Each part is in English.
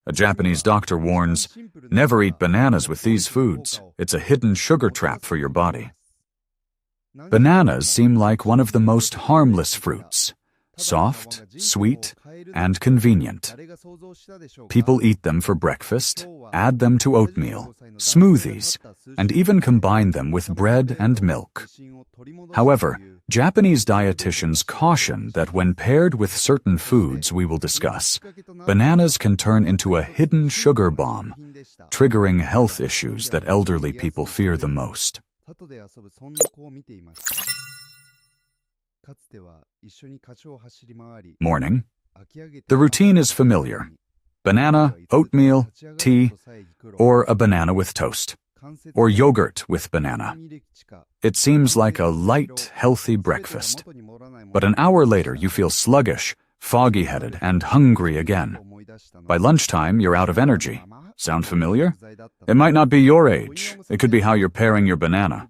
A Japanese doctor warns, never eat bananas with these foods. It's a hidden sugar trap for your body. Bananas seem like one of the most harmless fruits. Soft, sweet, and convenient. People eat them for breakfast, add them to oatmeal, smoothies, and even combine them with bread and milk. However, Japanese dietitians caution that when paired with certain foods we will discuss, bananas can turn into a hidden sugar bomb, triggering health issues that elderly people fear the most. Morning. The routine is familiar. Banana, oatmeal, tea, or a banana with toast, or yogurt with banana. It seems like a light, healthy breakfast. But an hour later you feel sluggish, foggy-headed, and hungry again. By lunchtime you're out of energy. Sound familiar? It might not be your age. It could be how you're pairing your banana.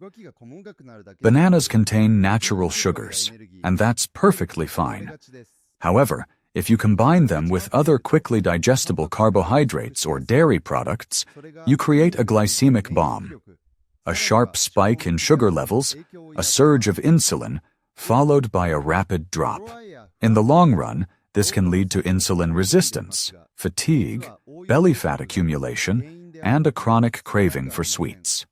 Bananas contain natural sugars, and that's perfectly fine. However, if you combine them with other quickly digestible carbohydrates or dairy products, you create a glycemic bomb. A sharp spike in sugar levels, a surge of insulin, followed by a rapid drop. In the long run, this can lead to insulin resistance, fatigue, belly fat accumulation, and a chronic craving for sweets.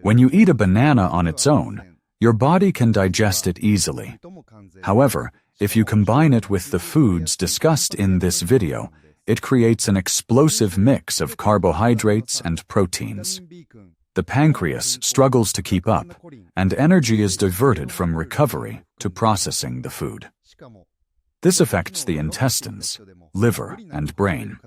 When you eat a banana on its own, your body can digest it easily. However, if you combine it with the foods discussed in this video, it creates an explosive mix of carbohydrates and proteins. The pancreas struggles to keep up, and energy is diverted from recovery to processing the food. This affects the intestines, liver, and brain.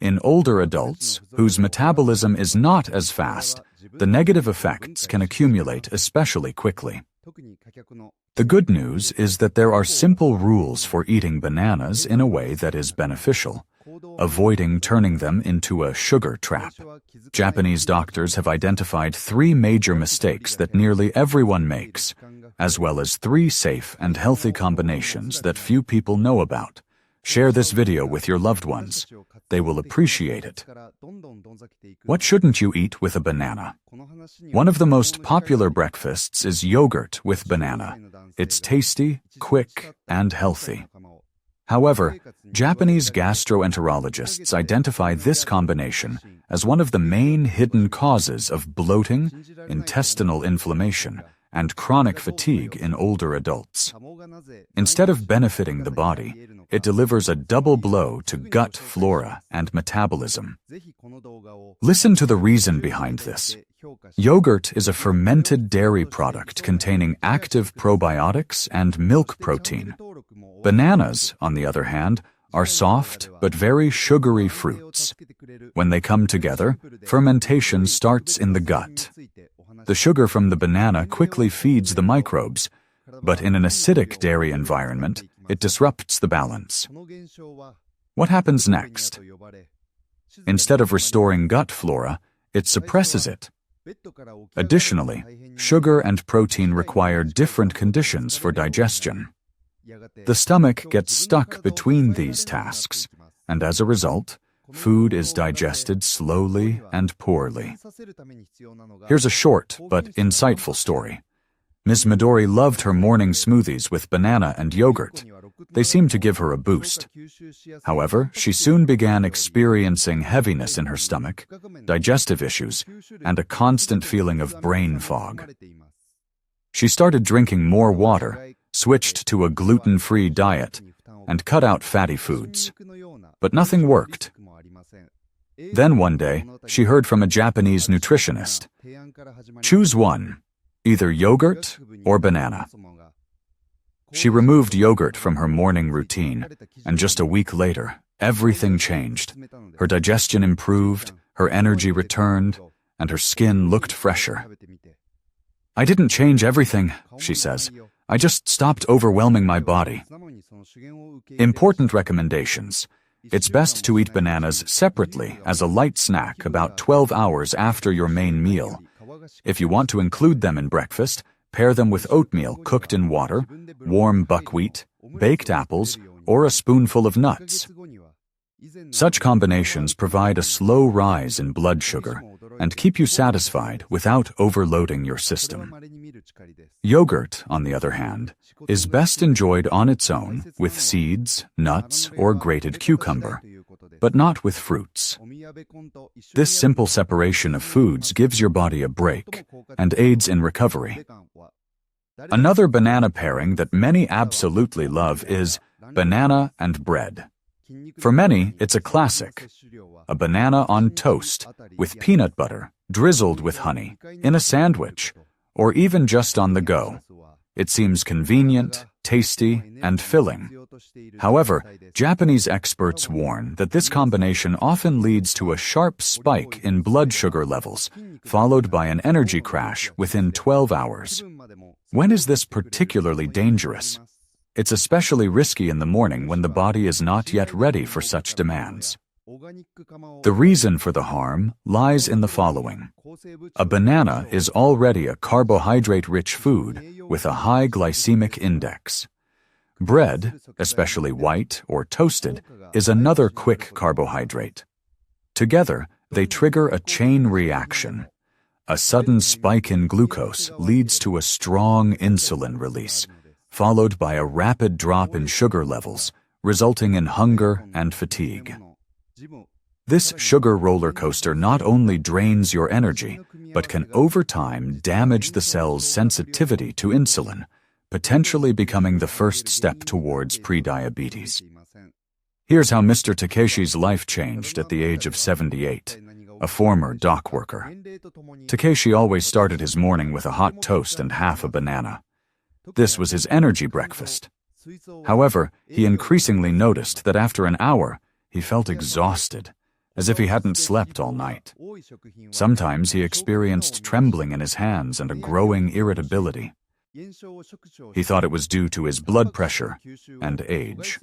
In older adults, whose metabolism is not as fast, the negative effects can accumulate especially quickly. The good news is that there are simple rules for eating bananas in a way that is beneficial, avoiding turning them into a sugar trap. Japanese doctors have identified 3 major mistakes that nearly everyone makes, as well as 3 safe and healthy combinations that few people know about. Share this video with your loved ones. They will appreciate it. What shouldn't you eat with a banana? One of the most popular breakfasts is yogurt with banana. It's tasty, quick, and healthy. However, Japanese gastroenterologists identify this combination as one of the main hidden causes of bloating, intestinal inflammation, and chronic fatigue in older adults. Instead of benefiting the body, it delivers a double blow to gut flora and metabolism. Listen to the reason behind this. Yogurt is a fermented dairy product containing active probiotics and milk protein. Bananas, on the other hand, are soft but very sugary fruits. When they come together, fermentation starts in the gut. The sugar from the banana quickly feeds the microbes, but in an acidic dairy environment, it disrupts the balance. What happens next? Instead of restoring gut flora, it suppresses it. Additionally, sugar and protein require different conditions for digestion. The stomach gets stuck between these tasks, and as a result, food is digested slowly and poorly. Here's a short but insightful story. Ms. Midori loved her morning smoothies with banana and yogurt. They seemed to give her a boost. However, she soon began experiencing heaviness in her stomach, digestive issues, and a constant feeling of brain fog. She started drinking more water, switched to a gluten-free diet, and cut out fatty foods. But nothing worked. Then one day, she heard from a Japanese nutritionist. Choose one, either yogurt or banana. She removed yogurt from her morning routine, and just a week later, everything changed. Her digestion improved, her energy returned, and her skin looked fresher. I didn't change everything, she says. I just stopped overwhelming my body. Important recommendations. It's best to eat bananas separately as a light snack about 12 hours after your main meal. If you want to include them in breakfast, pair them with oatmeal cooked in water, warm buckwheat, baked apples, or a spoonful of nuts. Such combinations provide a slow rise in blood sugar and keep you satisfied without overloading your system. Yogurt, on the other hand, is best enjoyed on its own with seeds, nuts, or grated cucumber, but not with fruits. This simple separation of foods gives your body a break and aids in recovery. Another banana pairing that many absolutely love is banana and bread. For many, it's a classic. A banana on toast, with peanut butter, drizzled with honey, in a sandwich, or even just on the go. It seems convenient, tasty, and filling. However, Japanese experts warn that this combination often leads to a sharp spike in blood sugar levels, followed by an energy crash within 12 hours. When is this particularly dangerous? It's especially risky in the morning when the body is not yet ready for such demands. The reason for the harm lies in the following. A banana is already a carbohydrate-rich food with a high glycemic index. Bread, especially white or toasted, is another quick carbohydrate. Together, they trigger a chain reaction. A sudden spike in glucose leads to a strong insulin release, followed by a rapid drop in sugar levels, resulting in hunger and fatigue. This sugar roller coaster not only drains your energy, but can over time damage the cell's sensitivity to insulin, potentially becoming the first step towards prediabetes. Here's how Mr. Takeshi's life changed at the age of 78, a former dock worker. Takeshi always started his morning with a hot toast and half a banana. This was his energy breakfast. However, he increasingly noticed that after an hour, he felt exhausted, as if he hadn't slept all night. Sometimes he experienced trembling in his hands and a growing irritability. He thought it was due to his blood pressure and age.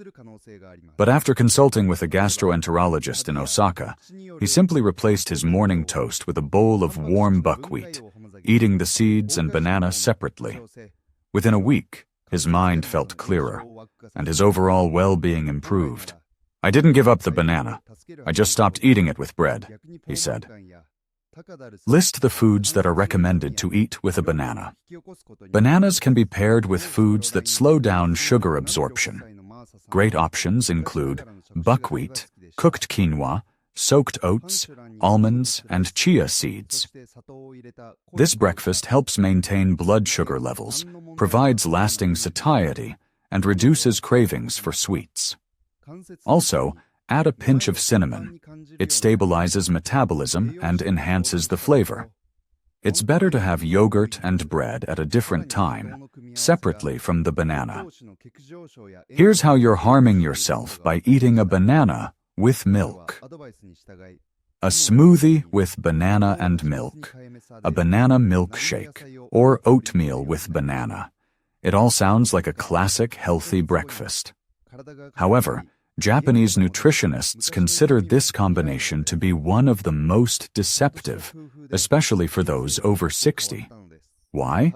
But after consulting with a gastroenterologist in Osaka, he simply replaced his morning toast with a bowl of warm buckwheat, eating the seeds and banana separately. Within a week, his mind felt clearer, and his overall well-being improved. "I didn't give up the banana. I just stopped eating it with bread," he said. List the foods that are recommended to eat with a banana. Bananas can be paired with foods that slow down sugar absorption. Great options include buckwheat, cooked quinoa, soaked oats, almonds, and chia seeds. This breakfast helps maintain blood sugar levels, provides lasting satiety, and reduces cravings for sweets. Also, add a pinch of cinnamon. It stabilizes metabolism and enhances the flavor. It's better to have yogurt and bread at a different time, separately from the banana. Here's how you're harming yourself by eating a banana with milk. A smoothie with banana and milk, a banana milkshake, or oatmeal with banana. It all sounds like a classic healthy breakfast. However, Japanese nutritionists consider this combination to be one of the most deceptive, especially for those over 60. Why?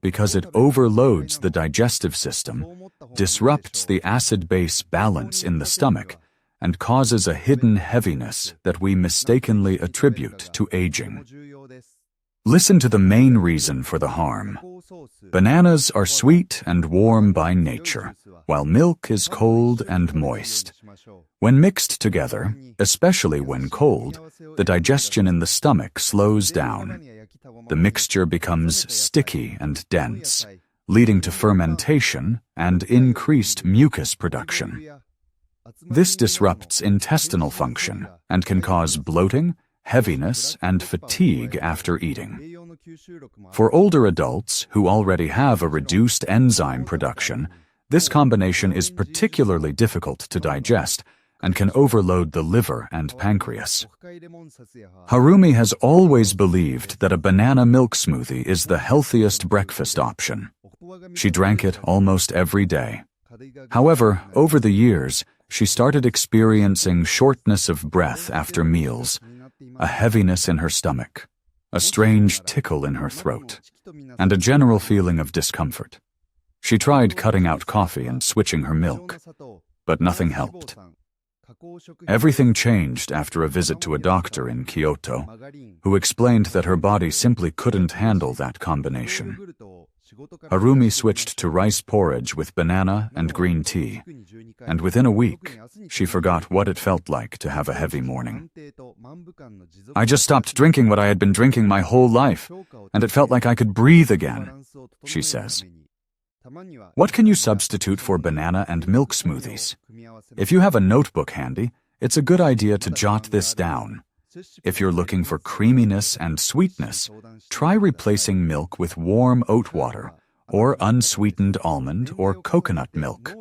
Because it overloads the digestive system, disrupts the acid-base balance in the stomach, and causes a hidden heaviness that we mistakenly attribute to aging. Listen to the main reason for the harm. Bananas are sweet and warm by nature, while milk is cold and moist. When mixed together, especially when cold, the digestion in the stomach slows down. The mixture becomes sticky and dense, leading to fermentation and increased mucus production. This disrupts intestinal function and can cause bloating, heaviness, and fatigue after eating. For older adults who already have a reduced enzyme production, this combination is particularly difficult to digest and can overload the liver and pancreas. Harumi has always believed that a banana milk smoothie is the healthiest breakfast option. She drank it almost every day. However, over the years, she started experiencing shortness of breath after meals, a heaviness in her stomach, a strange tickle in her throat, and a general feeling of discomfort. She tried cutting out coffee and switching her milk, but nothing helped. Everything changed after a visit to a doctor in Kyoto, who explained that her body simply couldn't handle that combination. Harumi switched to rice porridge with banana and green tea, and within a week, she forgot what it felt like to have a heavy morning. I just stopped drinking what I had been drinking my whole life, and it felt like I could breathe again, she says. What can you substitute for banana and milk smoothies? If you have a notebook handy, it's a good idea to jot this down. If you're looking for creaminess and sweetness, try replacing milk with warm oat water or unsweetened almond or coconut milk.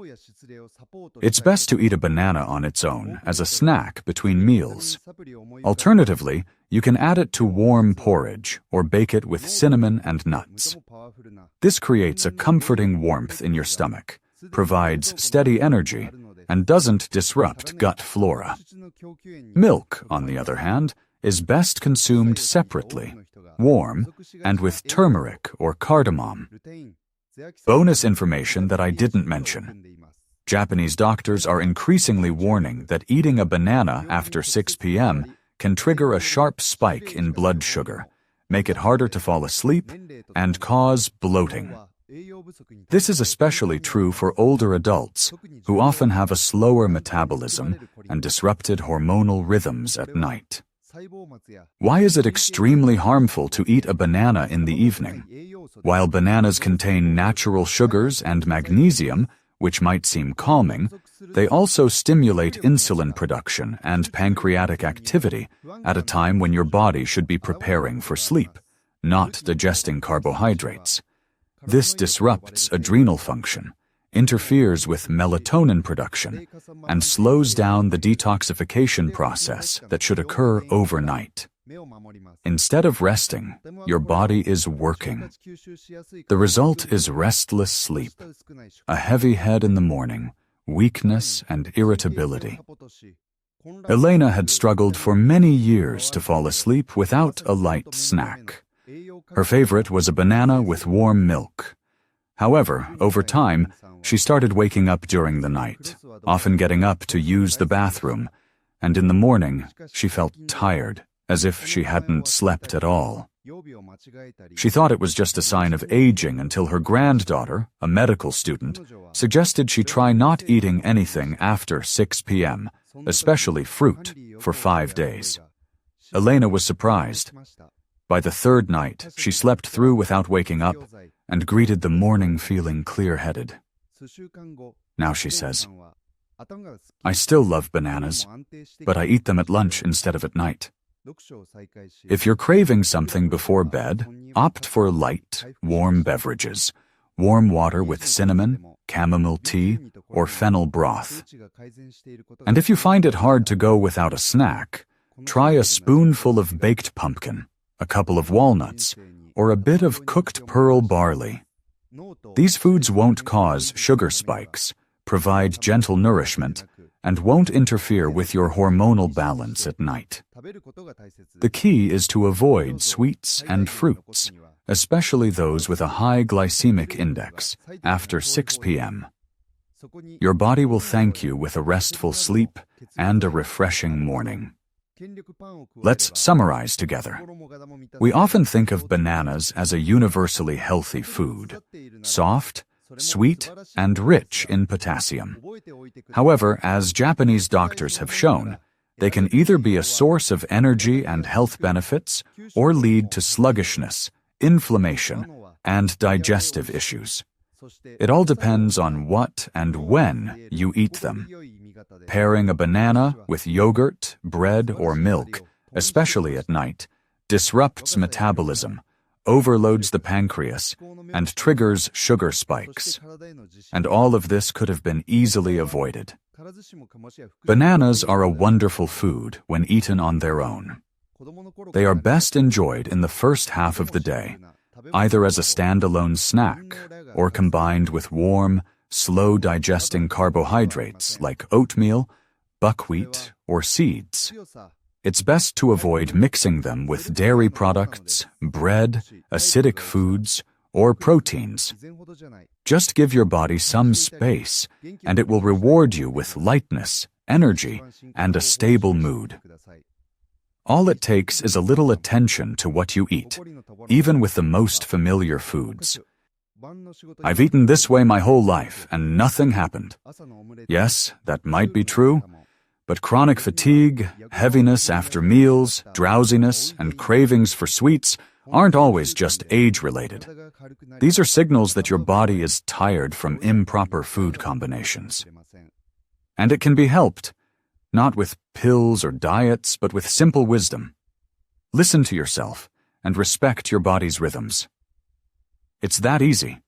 It's best to eat a banana on its own as a snack between meals. Alternatively, you can add it to warm porridge or bake it with cinnamon and nuts. This creates a comforting warmth in your stomach, provides steady energy, and doesn't disrupt gut flora. Milk, on the other hand, is best consumed separately, warm, and with turmeric or cardamom. Bonus information that I didn't mention. Japanese doctors are increasingly warning that eating a banana after 6 p.m. can trigger a sharp spike in blood sugar, make it harder to fall asleep, and cause bloating. This is especially true for older adults who often have a slower metabolism and disrupted hormonal rhythms at night. Why is it extremely harmful to eat a banana in the evening? While bananas contain natural sugars and magnesium, which might seem calming, they also stimulate insulin production and pancreatic activity at a time when your body should be preparing for sleep, not digesting carbohydrates. This disrupts adrenal function, interferes with melatonin production, and slows down the detoxification process that should occur overnight. Instead of resting, your body is working. The result is restless sleep, a heavy head in the morning, weakness, and irritability. Elena had struggled for many years to fall asleep without a light snack. Her favorite was a banana with warm milk. However, over time, she started waking up during the night, often getting up to use the bathroom, and in the morning, she felt tired, as if she hadn't slept at all. She thought it was just a sign of aging until her granddaughter, a medical student, suggested she try not eating anything after 6 p.m., especially fruit, for 5 days. Elena was surprised. By the third night, she slept through without waking up and greeted the morning feeling clear-headed. Now she says, I still love bananas, but I eat them at lunch instead of at night. If you're craving something before bed, opt for light, warm beverages, warm water with cinnamon, chamomile tea, or fennel broth. And if you find it hard to go without a snack, try a spoonful of baked pumpkin, a couple of walnuts, or a bit of cooked pearl barley. These foods won't cause sugar spikes, provide gentle nourishment, and won't interfere with your hormonal balance at night. The key is to avoid sweets and fruits, especially those with a high glycemic index, after 6 p.m. Your body will thank you with a restful sleep and a refreshing morning. Let's summarize together. We often think of bananas as a universally healthy food, soft, sweet, and rich in potassium. However, as Japanese doctors have shown, they can either be a source of energy and health benefits or lead to sluggishness, inflammation, and digestive issues. It all depends on what and when you eat them. Pairing a banana with yogurt, bread, or milk, especially at night, disrupts metabolism, overloads the pancreas, and triggers sugar spikes. And all of this could have been easily avoided. Bananas are a wonderful food when eaten on their own. They are best enjoyed in the first half of the day, either as a standalone snack or combined with warm, slow-digesting carbohydrates like oatmeal, buckwheat, or seeds. It's best to avoid mixing them with dairy products, bread, acidic foods, or proteins. Just give your body some space, and it will reward you with lightness, energy, and a stable mood. All it takes is a little attention to what you eat, even with the most familiar foods. I've eaten this way my whole life, and nothing happened. Yes, that might be true, but chronic fatigue, heaviness after meals, drowsiness, and cravings for sweets aren't always just age-related. These are signals that your body is tired from improper food combinations. And it can be helped, not with pills or diets, but with simple wisdom. Listen to yourself and respect your body's rhythms. It's that easy.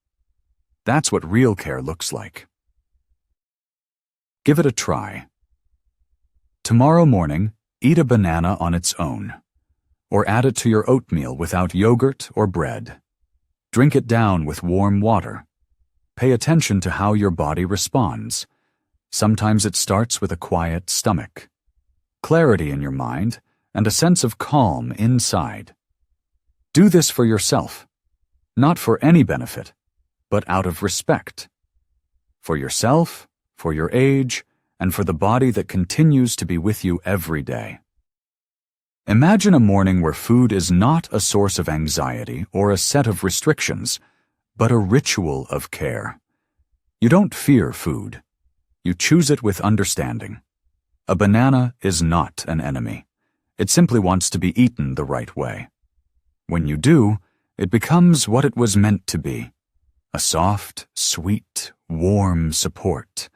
That's what real care looks like. Give it a try. Tomorrow morning, eat a banana on its own, or add it to your oatmeal without yogurt or bread. Drink it down with warm water. Pay attention to how your body responds. Sometimes it starts with a quiet stomach, clarity in your mind, and a sense of calm inside. Do this for yourself, not for any benefit, but out of respect. For yourself, for your age, and for the body that continues to be with you every day. Imagine a morning where food is not a source of anxiety or a set of restrictions, but a ritual of care. You don't fear food. You choose it with understanding. A banana is not an enemy. It simply wants to be eaten the right way. When you do, it becomes what it was meant to be, a soft, sweet, warm support.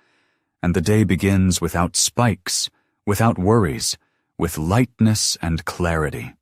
And the day begins without spikes, without worries, with lightness and clarity.